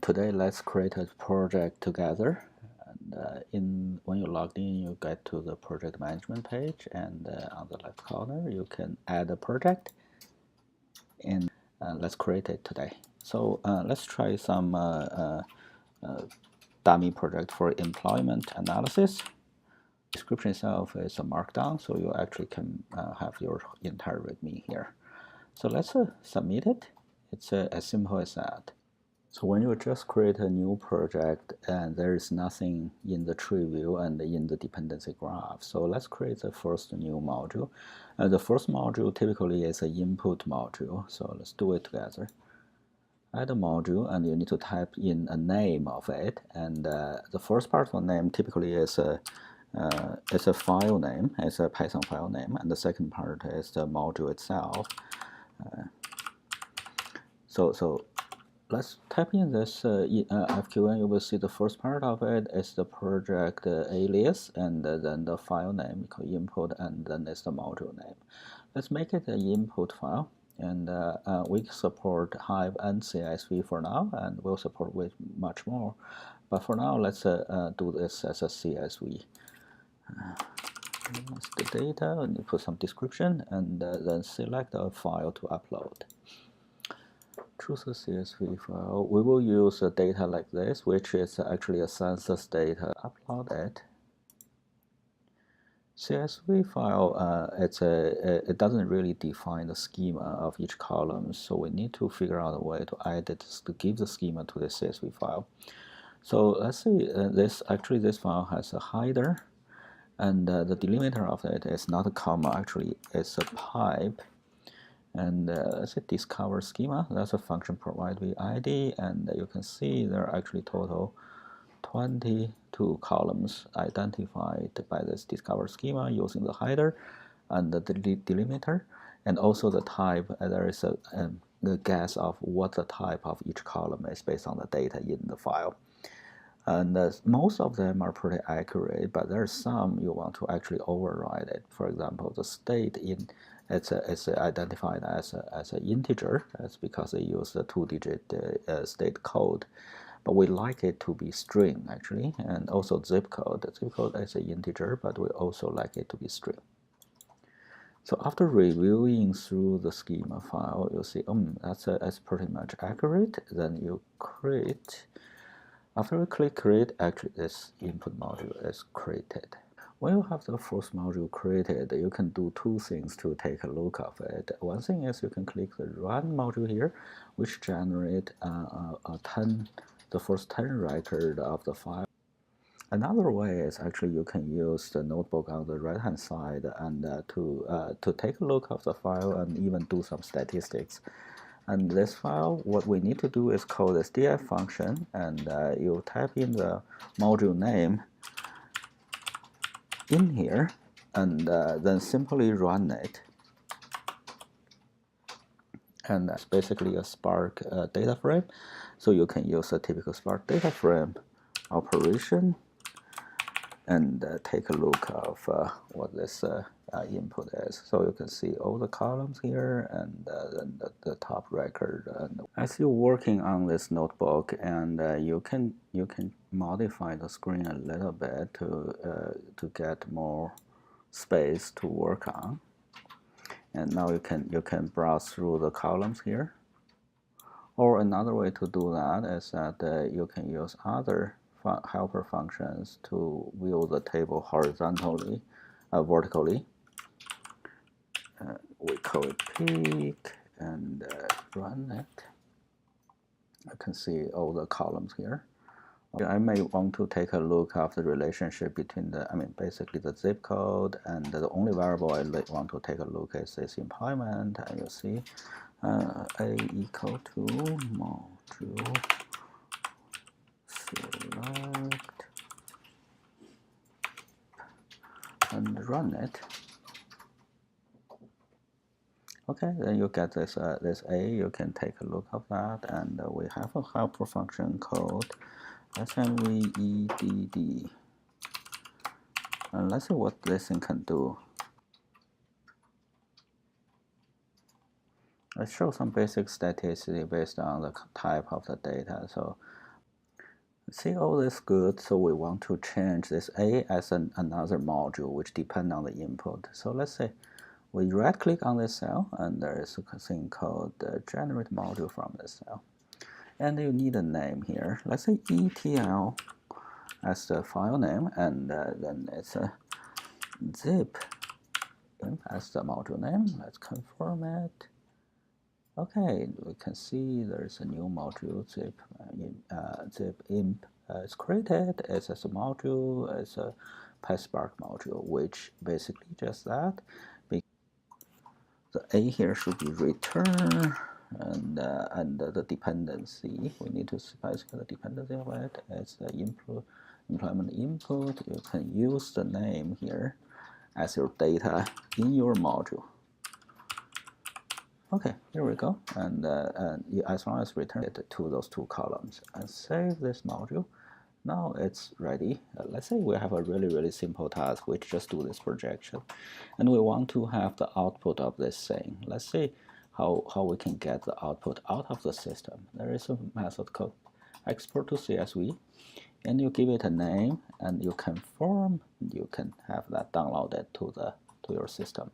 Today, let's create a project together. And when you log in, you get to the project management page, and on the left corner, you can add a project, and let's create it today. So let's try some dummy project for employment analysis. Description itself is a markdown, so you actually can have your entire README here. So let's submit it. It's as simple as that. So when you just create a new project and there is nothing in the tree view and in the dependency graph, so let's create the first new module. The first module typically is an input module, so let's do it together. Add a module, and you need to type in a name of it, and the first part of the name typically is a file name, it's a Python file name, and the second part is the module itself. So let's type in this FQN. You will see the first part of it is the project alias, and then the file name called input, and then it's the module name. Let's make it an input file, and we support Hive and CSV for now, and we'll support with much more. But for now, let's do this as a CSV. That's the data, and you put some description, and then select a file to upload. Choose a CSV file. We will use a data like this, which is actually a census data. Upload it. CSV file, it doesn't really define the schema of each column, so we need to figure out a way to add it to give the schema to the CSV file. So let's see, this file has a header, and the delimiter of it is not a comma, actually it's a pipe. And let's say discover schema. That's a function provided with EDDiE, and you can see there are actually total 22 columns identified by this discover schema using the header and the delimiter, and also the type. There is a guess of what the type of each column is based on the data in the file. And most of them are pretty accurate, but there are some you want to actually override it. For example, the state in it's identified as an integer. That's because they use the 2-digit state code, but we like it to be string actually, and also zip code. The zip code is an integer, but we also like it to be string. So after reviewing through the schema file, you'll see, that's pretty much accurate. Then you create. After we click create, actually this input module is created. When you have the first module created, you can do two things to take a look of it. One thing is you can click the run module here, which generate the first 10 record of the file. Another way is actually you can use the notebook on the right hand side and to take a look of the file and even do some statistics. And this file, what we need to do is call this df function, and you type in the module name in here, and then simply run it. And that's basically a Spark data frame. So you can use a typical Spark data frame operation and take a look of what this input is. So you can see all the columns here, and then the top record. And as you're working on this notebook, and you can modify the screen a little bit to get more space to work on. And now you can browse through the columns here. Or another way to do that is that you can use other helper functions to view the table horizontally, vertically. We call it peek and run it. I can see all the columns here. I may want to take a look at the relationship between basically the zip code, and the only variable I want to take a look is this employment, and you see a equal to module select and run it. Okay, then you get this this A. You can take a look of that, and we have a helper function called EDDiE. And let's see what this thing can do. Let's show some basic statistics based on the type of the data. So see all this good, so we want to change this A as another module which depends on the input. So let's say we right click on this cell and there is a thing called generate module from this cell. And you need a name here. Let's say ETL as the file name, and then it's a zip as the module name. Let's confirm it. Okay, we can see there's a new module zip zip imp is created. It's as a module, it's a PySpark module, which basically just that. The A here should be return, and the dependency we need to specify the dependency of it. It's the implement input. You can use the name here as your data in your module. Okay, here we go, and as long as return it to those two columns and save this module, now it's ready. Let's say we have a really simple task which just do this projection, and we want to have the output of this thing. Let's see how we can get the output out of the system. There is a method called export to CSV, and you give it a name and you confirm. You can have that downloaded to your system.